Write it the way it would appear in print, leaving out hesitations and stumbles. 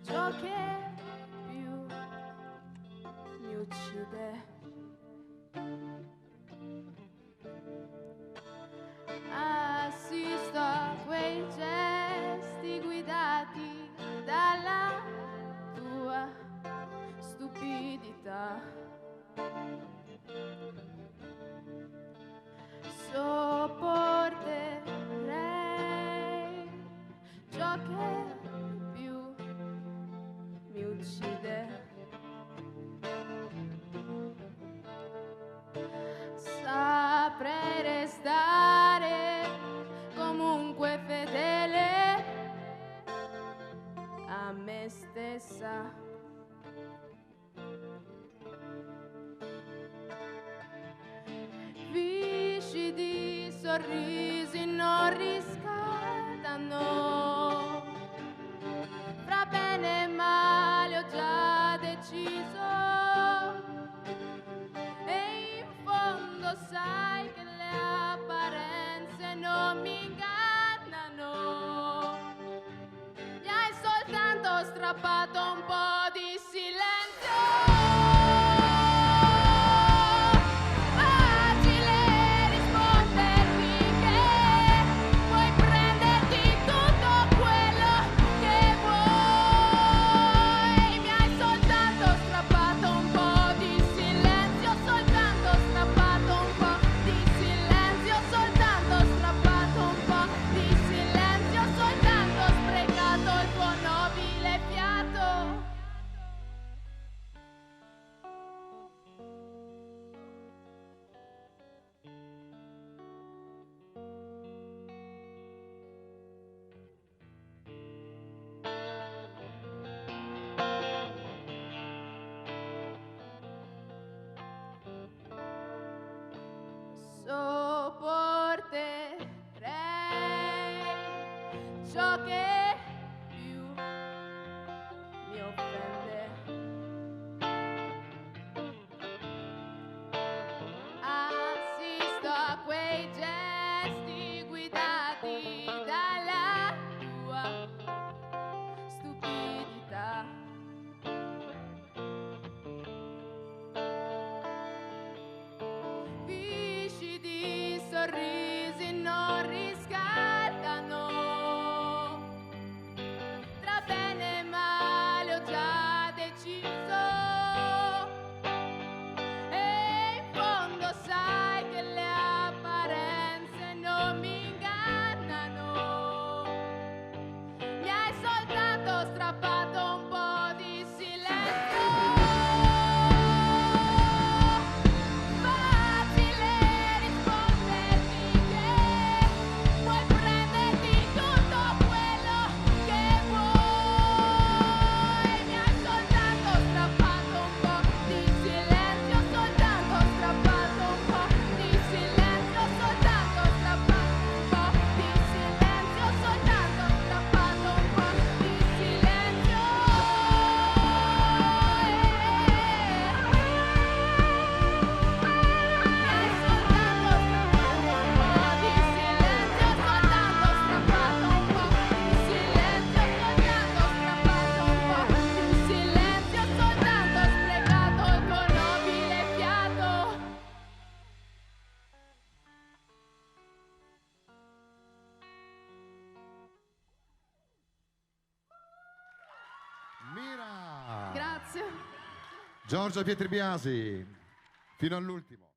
Ciò che più mi uccide, assisto a quei gesti guidati dalla tua stupidità. Sopporterei ciò che più mi uccide. Saprei restare comunque fedele a me stessa. Viscidi sorrisi non riscaldano, fra bene e male ho già deciso, e in fondo sai che le apparenze non mi ingannano. Mi hai soltanto strappato un po' di silenzio. Sopporterei ciò che più mi offende, assisto a quei gesti guidati dalla tua stupidità. Viscidi sorrisi non riscaldano, tra bene e male ho già deciso, e in fondo sai che le apparenze non mi ingannano. Mi hai soltanto strappato un po' di silenzio. Mira! Grazie. Giorgia Pietribiasi, fino all'ultimo.